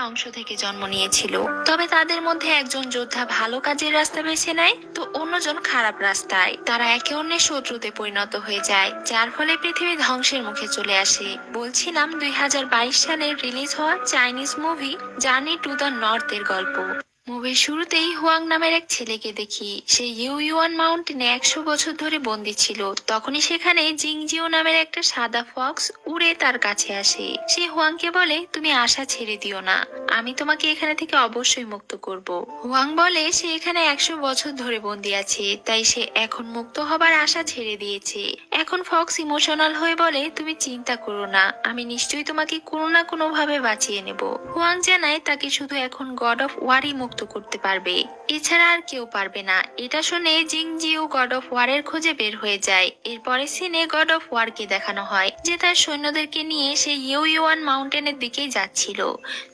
অংশ থেকে জন্ম নিয়েছিল। তবে তাদের মধ্যে একজন যোদ্ধা ভালো কাজের রাস্তা বেছে নেয়, তো অন্যজন খারাপ রাস্তায়। তারা একে অন্যের শত্রুতে পরিণত হয়ে যায়, যার ফলে পৃথিবী ধ্বংসের মুখে চলে আসে। বলছিলাম 2022 সালে রিলিজ হওয়া Chinese movie journey to the north এর গল্প। মুভির শুরুতেই হুয়াং নামের এক ছেলেকে দেখি। সে ইউয়ান মাউন্টেনে 100 বছর ধরে বন্দী ছিল। তখনই সেখানে জিংজিও নামের একটা সাদা ফক্স উড়ে তার কাছে আসে। সে হুয়াংকে বলে, তুমি আশা ছেড়ে দিও না, আমি তোমাকে এখানে থেকে অবশ্যই মুক্ত করব। হুয়াং বলে সে এখানে 100 বছর ধরে বন্দী আছে, তাই সে এখন মুক্ত হবার আশা ছেড়ে দিয়েছে। এখন ফক্স ইমোশনাল হয়ে বলে, তুমি চিন্তা করো না, আমি নিশ্চয়ই তোমাকে কোনো না কোনো ভাবে বাঁচিয়ে নেব। হুয়াং জানায় তাকে শুধু এখন গড অফ ওয়ারই মুক্ত করতে পারবে, এছাড়া আর কেউ পারবে না। এটা শুনে জিংজিও গড অফ ওয়ারের খোঁজে বের হয়ে যায়। এরপরে সিনে গড অফ ওয়ারকে দেখানো হয় যে তার সৈন্যদেরকে নিয়ে সে ইউয়ান মাউন্টেনের দিকেই যাচ্ছিল।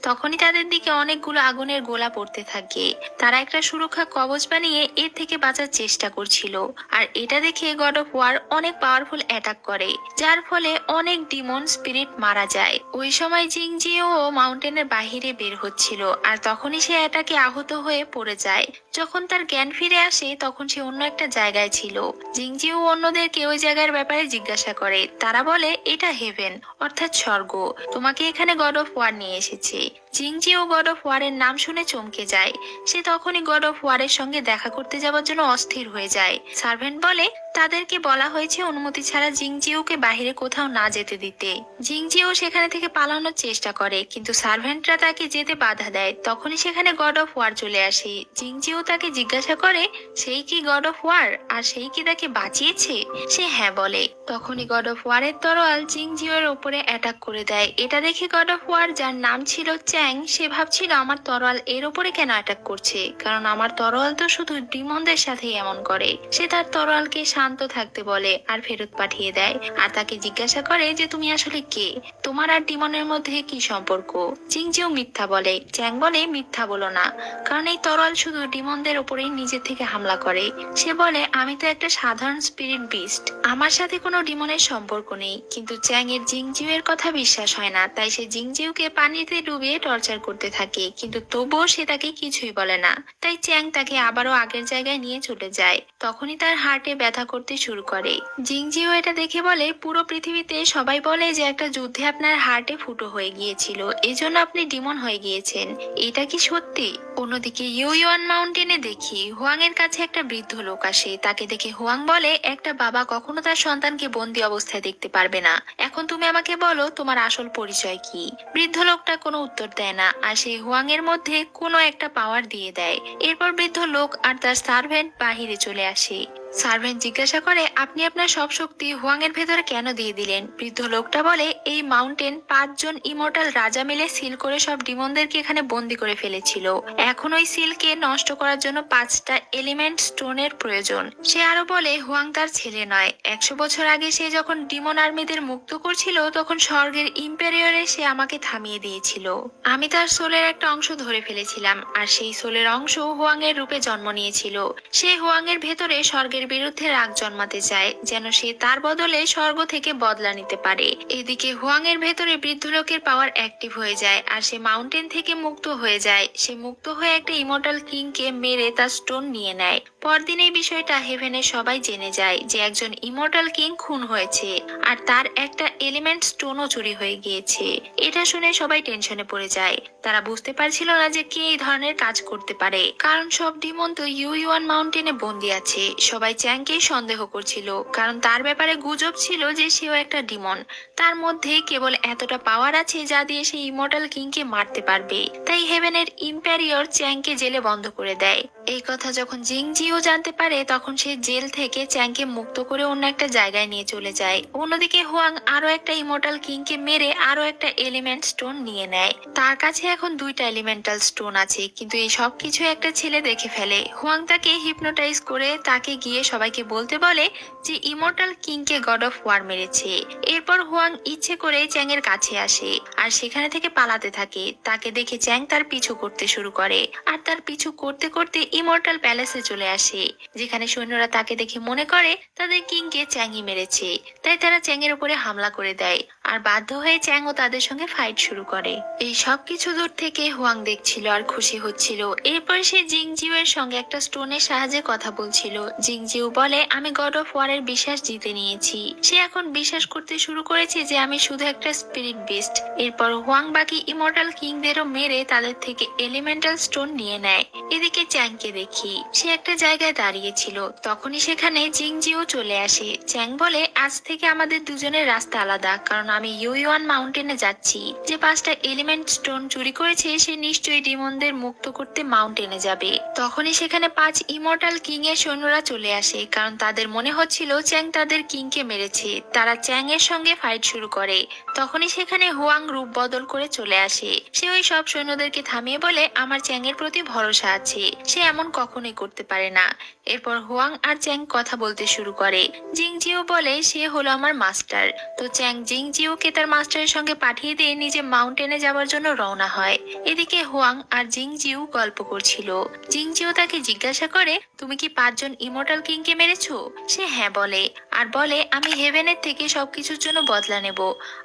তখনই তাদের দিকে অনেকগুলো আগুনের গোলা পড়তে থাকে। তারা একটা সুরক্ষা কবচ বানিয়ে এর থেকে বাঁচার চেষ্টা করছিল। আর এটা দেখে গড অফ ওয়ার অনেক পাওয়ারফুল অ্যাটাক করে, যার ফলে অনেক ডিমন স্পিরিট মারা যায়। ওই সময় জিংজিও মাউন্টেনের বাহিরে বের হচ্ছিল, আর তখনই সে অ্যাটাকে আহত হয়ে পড়ে যায়। যখন তার জ্ঞান ফিরে আসে তখন সে অন্য একটা জায়গায় ছিল। জিংজিও অন্যদেরকে ওই জায়গার ব্যাপারে জিজ্ঞাসা করে। তারা বলে এটা হেভেন, অর্থাৎ স্বর্গ। তোমাকে এখানে গড অফ ওয়ার নিয়ে এসেছে। জিংজিও গড অফ ওয়ারের নাম শুনে চমকে যায়। সে তখনই গড অফ ওয়ারের সঙ্গে দেখা করতে যাওয়ার জন্য অস্থির হয়ে যায়। সার্ভেন্ট বলে তাদেরকে বলা হয়েছে অনুমতি ছাড়া জিংজিওকে বাহিরে কোথাও না যেতে দিতে। জিংজিও সেখানে থেকে পালানোর চেষ্টা করে, কিন্তু সার্ভেন্টরা তাকে যেতে বাধা দেয়। তখনই সেখানে গড অফ ওয়ার চলে আসে। জিংজিও তাকে জিজ্ঞাসা করে সেই কি গড অফ ওয়ার, আর সেই কি তাকে বাঁচিয়েছে। সে হ্যাঁ বলে। তখনই গড অফ ওয়ারের তরোয়াল জিংজিওর ওপরে অ্যাটাক করে দেয়। এটা দেখে গড অফ ওয়ার, যার নাম ছিল চ্যাং, সে ভাবছিল আমার তরোয়াল এর ওপরে কেন অ্যাটাক করছে, কারণ আমার তরোয়াল তো শুধু ডিমনদের সাথেই এমন করে। সে তার তরোয়ালকে শান্ত থাকতে বলে আর ফেরত পাঠিয়ে দেয়। আর তাকে জিজ্ঞাসা করে যে তুমি আসলে কে, তোমার আর ডিমনের মধ্যে কি সম্পর্ক। জিংজিও মিথ্যা বলে। চ্যাং বলে মিথ্যা বলো না, কারণ এই তরোয়াল শুধু ডিমনদের ওপরেই নিজে থেকে হামলা করে। সে বলে আমি তো একটা সাধারণ স্পিরিট বিস্ট, আমার সাথে কোনো ডিমনের সম্পর্ক নেই। কিন্তু চ্যাং এর জিংজিও এর কথা বিশ্বাস হয় না, তাই সে জিংজিওকে পানিতে ডুবিয়ে টর্চার করতে থাকে, কিন্তু তবুও সে তাকে কিছুই বলে না। তাই চ্যাং তাকে আবারও আগের জায়গায় নিয়ে চলে যায়। তখনই তার হার্টে ব্যথা করতে শুরু করে। জিংজিও এটা দেখে বলে পুরো পৃথিবীতে সবাই বলে যে একটা যুদ্ধে আপনার হার্টে ফুটো হয়ে গিয়েছিল, এজন্য আপনি ডিমন হয়ে গিয়েছেন। এটা কি সত্যি? অন্যদিকে ইউয়ান মাউন্টেনে দেখি হুয়াং এর কাছে একটা বৃদ্ধ লোক আসে। তাকে দেখে হুয়াং বলে একটা বাবা কখনো তার সন্তানকে বন্দি অবস্থায় দেখতে পারবে না। এখন তুমি আমাকে বলো তোমার আসল পরিচয় কি। বৃদ্ধ লোকটা কোনো উত্তর দেয় না, আর সেই হুয়াং এর মধ্যে কোনো একটা পাওয়ার দিয়ে দেয়। এরপর বৃদ্ধ লোক আর তার সার্ভেন্ট বাহিরে চলে আসে। সার্ভেন্ট জিজ্ঞাসা করে আপনি আপনার সব শক্তি হুয়াং এর ভেতরে কেন দিয়ে দিলেন। বৃদ্ধ লোকটা বলে এই মাউন্টেন 5 জন ইমর্টাল রাজা মিলে সিল করে সব ডিমনদেরকে এখানে বন্দি করে ফেলেছিল। এখন ওই সিলকে নষ্ট করার জন্য 5টা এলিমেন্ট স্টোনের প্রয়োজন। সে আরো বলে হুয়াং তার ছেলে নয়। 100 বছর আগে সে যখন ডিমন আর্মিদের মুক্ত করছিল তখন স্বর্গের ইম্পেরিয়রে সে আমাকে থামিয়ে দিয়েছিল। আমি তার সোলের একটা অংশ ধরে ফেলেছিলাম, আর সেই সোলের অংশ হুয়াং এর রূপে জন্ম নিয়েছিল। সে হুয়াং এর ভেতরে স্বর্গের বিরুদ্ধে রাগ জন্মাতে চায়, যেন সে তার বদলে স্বর্গ থেকে বদলা নিতে পারে। এদিকে হুয়াং এর ভেতরে বৃদ্ধ লোকের পাওয়ার অ্যাক্টিভ হয়ে যায়, আর সে মাউন্টেন থেকে মুক্ত হয়ে যায়। সে মুক্ত হয়ে একটা ইমর্টাল কিং কে মেরে তার স্টোন নিয়ে নেয়। পরদিন এই বিষয়টা হেভেনের সবাই জেনে যায় যে একজন ইমর্টাল কিং খুন হয়েছে, আর তার একটা এলিমেন্ট স্টোনও চুরি হয়ে গিয়েছে। এটা শুনে সবাই টেনশনে পড়ে যায়। তারা বুঝতে পারছিল না যে কে এই ধরনের কাজ করতে পারে, কারণ সব ডিমন তো ইউয়ান মাউন্টেনে বন্দি আছে। সবাই চ্যাংকেই সন্দেহ করছিল, কারণ তার ব্যাপারে গুজব ছিল যে সেও একটা ডিমন। তার মধ্যে কেবল এতটা পাওয়ার আছে যা দিয়ে সে ইমর্টাল কিংকে মারতে পারবে। তাই হেভেনের ইম্পেরিয়র চ্যাংকে জেলে বন্ধ করে দেয়। এই কথা যখন জিংজিও জানতে পারে তখন সে জেল থেকে চ্যাংকে মুক্ত করে অন্য একটা জায়গায় নিয়ে চলে যায়। অন্যদিকে হুয়াং আরো একটা ইমর্টাল কিংকে মেরে আরো একটা এলিমেন্ট স্টোন নিয়ে নেয়। তার কাছে এখন 2টা এলিমেন্টাল স্টোন আছে, কিন্তু এই সব কিছু একটা ছেলে দেখে ফেলে। হুয়াং তাকে হিপনোটাইজ করে তাকে গিয়ে সবাইকে বলতে বলে যে ইমর্টাল কিংকে গড অফ ওয়ার মেরেছে। এরপর হুয়াং ইচ্ছে করে চ্যাং এর কাছে আসে আর সেখানে থেকে পালাতে থাকে। তাকে দেখে চ্যাং তার পিছু করতে শুরু করে, আর তার পিছু করতে করতে ইমর্টাল প্যালেসে চলে আসে, যেখানে সৈন্যরা তাকে দেখে মনে করে তাদের কিংকে চ্যাংই মেরেছে। তাই তারা চ্যাংয়ের উপরে হামলা করে দেয়, আর বাধ্য হয়ে চ্যাংও তাদের সঙ্গে ফাইট শুরু করে। এই সব কিছু দূর থেকে হুয়াং দেখছিল আর খুশি হচ্ছিল। এরপর সে জিংজিউ এর সঙ্গে একটা স্টোনের সাহায্যে কথা বলছিল। জিংজিউ বলে, আমি গড অফ ওয়ারের বিশ্বাস জিতে নিয়েছি। সে এখন বিশ্বাস করতে শুরু করেছে যে আমি শুধু একটা স্পিরিট বিস্ট। এরপর হুয়াং বাকি ইমর্টাল কিংদেরও মেরে তাদের থেকে এলিমেন্টাল স্টোন নিয়ে নেয়। এদিকে চ্যাংকে দেখি সে একটা জায়গায় দাঁড়িয়েছিল। তখনই সেখানে জিংজিও চলে আসে। চ্যাং বলে, আজ থেকে আমাদের দুজনের রাস্তা আলাদা, কারণ আমি ইউয়ান মাউন্টেনে যাচ্ছি। যে 5টা এলিমেন্ট স্টোন চুরি করেছে সে নিশ্চয়ই ডিমনদের মুক্ত করতে মাউন্টেনে যাবে। তখনই সেখানে 5 ইমর্টাল কিং এর সৈন্যরা চলে আসে, কারণ তাদের মনে হচ্ছিল চ্যাং তাদের কিংকে মেরেছে। তারা চ্যাং এর সঙ্গে ফাইট শুরু করে। তখনই সেখানে হুয়াং রূপ বদল করে চলে আসে। সে ওই সব সৈন্যদেরকে থামিয়ে বলে, আমার চ্যাং এর প্রতি ভরসা আছে, সে এমন কখনোই করতে পারে না। এরপর হুয়াং আর চ্যাং কথা বলতে শুরু করে। জিংজিও বলে, সে হলো আমার মাস্টার। তো চ্যাং জিংজিওকে তার মাস্টারের সঙ্গে পাঠিয়ে দিয়ে নিজে মাউন্টেনে যাওয়ার জন্য রওনা হয়। এদিকে হুয়াং আর জিংজিও গল্প করছিল। জিংজিও তাকে জিজ্ঞাসা করে, তুমি কি 5 জন ইমর্টাল কিংকে মেরেছো? সে হ্যাঁ বলে, আর বলে, আমি হেভেনের থেকে সবকিছুর জন্য বদলা নেব,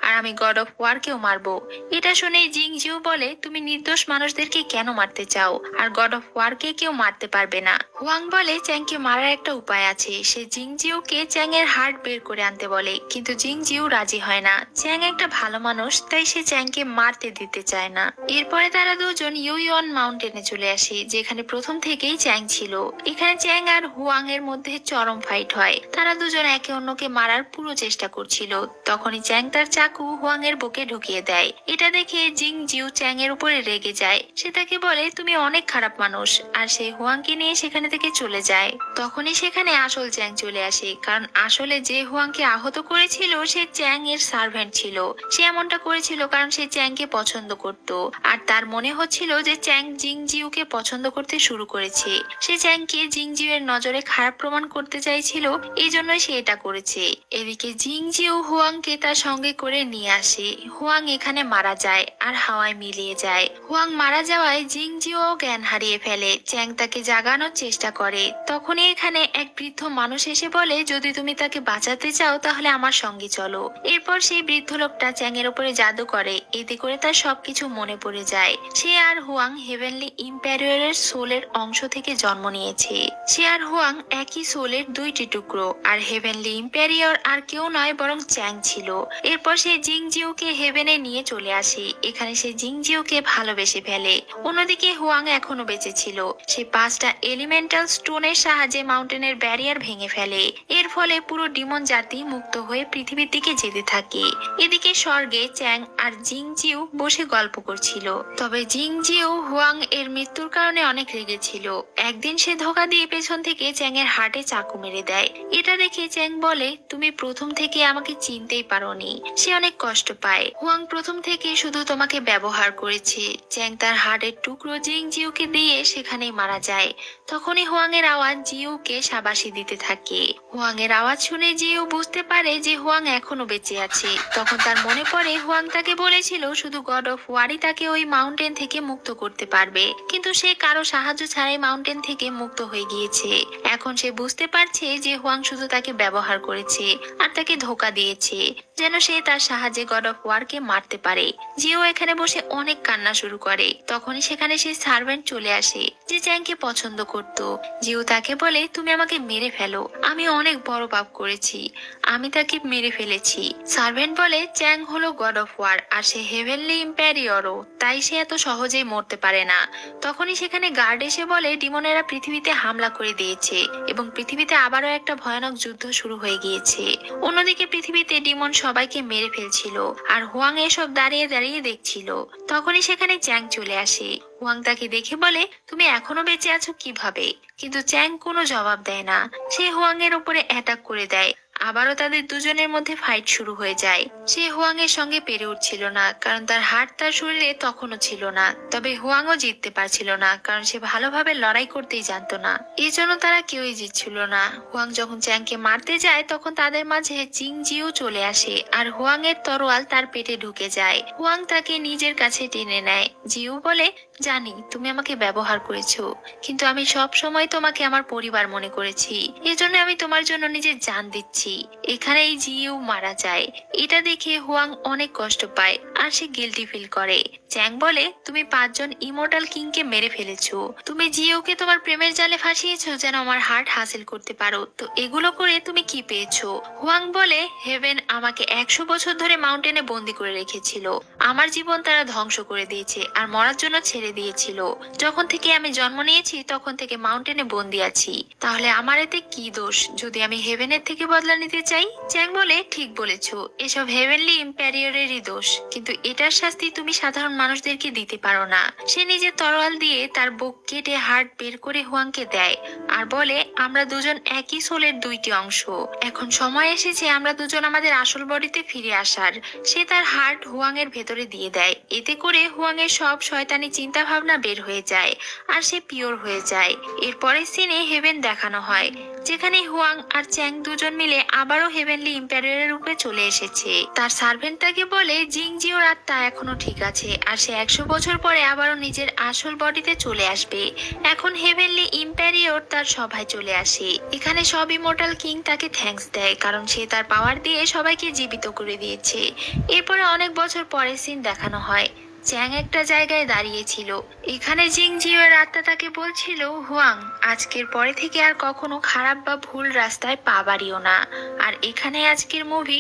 আর আমি গড অফ ওয়ারকেও মারবো। এটা শুনে জিংজিও বলে, তুমি নির্দোষ মানুষদেরকে কেন মারতে চাও? আর গড অফ ওয়ারকে কেউ মারতে পারবে না। হুয়াং বলে, চ্যাংকে মারার একটা উপায় আছে। সে জিংজিওকে চ্যাং এর হার্ট বের করে আনতে বলে, কিন্তু জিংজিও রাজি হয় না। চ্যাং একটা ভালো মানুষ, তাই সে চ্যাংকে মারতে দিতে চায় না। এরপরে তারা দুজন ইউয়ান মাউন্টেনে চলে আসে, যেখানে প্রথম থেকেই চ্যাং ছিল। এখানে চ্যাং আর হুয়াং এর মধ্যে চরম ফাইট হয়। তারা দুজন একে অন্যকে মারার পুরো চেষ্টা করছিল। তখনই চ্যাং তার চাকু হুয়াং এর বুকে ঢুকিয়ে দেয়। এটা দেখে জিংজিও চ্যাং এর উপরে রেগে যায়। সে তাকে বলে, তুমি অনেক খারাপ মানুষ, আর সে হুয়াংকে নিয়ে সেখানে থেকে চলে যায়। তখনই সেখানে আসল চ্যাং চলে আসে, কারণ আসলে যে হুয়াংকে আহত করেছিল সে চ্যাং এর সার্ভেন্ট ছিল। সে এমনটা করেছিল কারণ সে চ্যাংকে পছন্দ করত, আর তার মনে হচ্ছিল যে চ্যাং জিংজিউকে পছন্দ করতে শুরু করেছে। সে চ্যাংকে জিংজিউ এর নজরে খারাপ প্রমাণ করতে চাইছিল, এই জন্যই সে এটা করেছে। এদিকে জিংজিউ হুয়াংকে তার সঙ্গে করে নিয়ে আসে। হুয়াং এখানে মারা যায় আর হাওয়ায় মিলিয়ে যায়। হুয়াং মারা যাওয়ায় জিংজিও জ্ঞান হারিয়ে ফেলে। চ্যাং তাকে জাগানোর চেষ্টা করে। তখনই এখানে এক বৃদ্ধ মানুষ এসে বলে, যদি তুমি তাকে বাঁচাতে চাও তাহলে আমার সঙ্গে চলো। এরপর সেই বৃদ্ধ লোকটা চ্যাং এর উপরে জাদু করে। এতে করে তার সবকিছু মনে পড়ে যায়। সে আর হুয়াং হেভেনলি ইম্পেরিয়রের সোলের অংশ থেকে জন্ম নিয়েছে। সে আর হুয়াং একই সোলের 2টি টুকরো, আর হেভেনলি ইম্পেরিয়র আর কেউ নয় বরং চ্যাং ছিল। এরপর সে জিংজিওকে হেভেনে নিয়ে চলে আসে। এখানে সে জিংজিওকে ভালোবেসে ফেলে। অন্যদিকে হুয়াং এখনো বেঁচে ছিল। সে 5টা এলিমেন্টাল স্টোনের সাহায্যে মাউন্টেনের ব্যারিয়ার ভেঙে ফেলে। এর ফলে পুরো ডিমন জাতি মুক্ত হয়ে পৃথিবীর দিকে যেতে থাকে। এদিকে স্বর্গে চ্যাং আর জিংজিও বসে গল্প করছিল। তবে জিংজিও হুয়াং এর মৃত্যুর কারণে অনেক রেগেছিল। একদিন সে ধোঁকা দিয়ে পেছন থেকে চ্যাং এর হার্টে চাকু মেরে দেয়। এটা দেখে চ্যাং বলে, তুমি প্রথম থেকে আমাকে চিনতেই পারোনি। সে অনেক কষ্ট পায়। হুয়াং প্রথম থেকে শুধু তোমাকে ব্যবহার করেছে। চ্যাং তার হার্টের টুকরো জিংজিওকে দিয়ে সেখানেই মারা যায়। তখনই হুয়াং এর আওয়াজ জিউকে শাবাশি দিতে থাকে। হুয়াং এর আওয়াজ শুনে জিউ বুঝতে পারে যে হুয়াং এখনো বেঁচে আছে। তখন তার মনে পড়ে হুয়াং তাকে বলেছিল শুধু গড অফ ওয়ারই তাকে ওই মাউন্টেন থেকে মুক্ত করতে পারবে, কিন্তু সে কারো সাহায্য ছাড়াই মাউন্টেন থেকে মুক্ত হয়ে গিয়েছে। এখন সে বুঝতে পারছে যে হুয়াং শুধু তাকে ব্যবহার করেছে আর তাকে ধোঁকা দিয়েছে, যেন সে তার সাহায্যে গড অফ ওয়ারকে মারতে পারে। জিও এখানে বসে অনেক কান্না শুরু করে। তখনই সেখানে সেই সার্ভেন্ট চলে আসে যে চ্যাংকে পছন্দ করত। জিও তাকে বলে, তুমি আমাকে মেরে ফেলো, আমি অনেক বড় পাপ করেছি, আমি তাকে মেরে ফেলেছি। সার্ভেন্ট বলে, চ্যাং হলো গড অফ ওয়ার, আর সে হেভেনলি ইম্পেরিয়রও, তাই সে এত সহজেই মরতে পারে না। তখনই সেখানে গার্ড এসে বলে, ডিমনেরা পৃথিবীতে হামলা করে দিয়েছে এবং পৃথিবীতে আবারও একটা ভয়ানক যুদ্ধ শুরু হয়ে গিয়েছে। অন্যদিকে পৃথিবীতে ডিমন সবাইকে মেরে ফেলছিল, আর হুয়াং এসব দাঁড়িয়ে দাঁড়িয়ে দেখছিল। তখনই সেখানে চ্যাং চলে আসে। হুয়াং তাকে দেখে বলে, তুমি এখনো বেঁচে আছো কিভাবে? কিন্তু চ্যাং কোনো জবাব দেয় না। সে হুয়াং এর উপরে অ্যাটাক করে দেয়, আবারও তাদের দুজনের মধ্যে ফাইট শুরু হয়ে যায়। সে হুয়াং এর সঙ্গে পেরে উঠছিল না, কারণ তার হাত তার শরীরে তখনও ছিল না। তবে হুয়াংও জিততে পারছিল না, কারণ সে ভালোভাবে লড়াই করতেই জানতো না। এই জন্য তারা কেউই জিতছিল না। হুয়াং যখন চ্যাংকে মারতে যায় তখন তাদের মাঝে জিং জিও চলে আসে, আর হুয়াং এর তরোয়াল তার পেটে ঢুকে যায়। হুয়াং তাকে নিজের কাছে টেনে নেয়। জিও বলে, জানি তুমি আমাকে ব্যবহার করেছো, কিন্তু আমি সব সময় তোমাকে আমার পরিবার মনে করেছি। এজন্য আমি তোমার জন্য নিজের জান দিচ্ছি। এখানেই জিও মারা যায়। এটা দেখে হুয়াং অনেক কষ্ট পায়, আর সে গিল্টি ফিল করে। চ্যাং বলে, তুমি 5জন ইমর্টাল কিংকে মেরে ফেলেছো। তুমি জিওকে তোমার প্রেমের জালে ফাঁসিয়েছো যেন আমার হার্ট হাসিল করতে পারো। তো এগুলো করে তুমি কি পেয়েছো? হুয়াং বলে, হেভেন আমাকে 100 বছর ধরে মাউন্টেনে বন্দি করে রেখেছিল। আমার জীবন তারা ধ্বংস করে দিয়েছে আর মরার জন্য ছেড়ে দিয়েছিল। যখন থেকে আমি জন্ম নিয়েছি তখন থেকে মাউন্টেনে বন্দি আছি। তাহলে আমার এতে কি দোষ যদি আমি হেভেনের থেকে বদলা নিতে চাই? চ্যাং বলে, ঠিক বলেছো, এসব হেভেনলি ইম্প্যারিয়রেরই দোষ, কিন্তু এটার শাস্তি তুমি সাধারণ মানুষদেরকে দিতে পারো না। সে নিজের তরোয়াল দিয়ে তার বুক কেটে হার্ট বের করে হুয়াংকে দেয়, আর বলে, আমরা দুজন একই সোলের দুইটি অংশ। এখন সময় এসেছে আমরা দুজন আমাদের আসল বডিতে ফিরে আসার। সে তার হার্ট হুয়াং এর ভেতরে দিয়ে দেয়। এতে করে হুয়াং এর সব শয়তানি চিন্তা ভাবনা বের হয়ে যায়, আর সে পিওর হয়ে যায়। এরপরের সিনে হেভেন দেখানো হয়, যেখানে হুয়াং আর চ্যাং দুজন মিলে আবারও হেভেনলি ইম্প্যারিয়রের রূপে চলে এসেছে। তার সার্ভেন্ট তাকে বলে, জিং জিওর আত্মা এখনো ঠিক আছে, আর সে 100 বছর পরে আবারও নিজের আসল বডিতে চলে আসবে। এখন হেভেনলি ইম্প্যারিয়র তার সভায় চলে আসে। এখানে সব ইমর্টাল কিং তাকে থ্যাঙ্কস দেয়, কারণ সে তার পাওয়ার দিয়ে সবাইকে জীবিত করে দিয়েছে। এরপরে অনেক বছর পরে সিন দেখানো হয়, চ্যাং একটা জায়গায় দাঁড়িয়েছিল। এখানে জিং জিওর আত্মা তাকে বলছিল, হুয়াং, আজকের পরে থেকে আর কখনো খারাপ বা ভুল রাস্তায় পা বাড়িও না। আর এখানে আজকের মুভি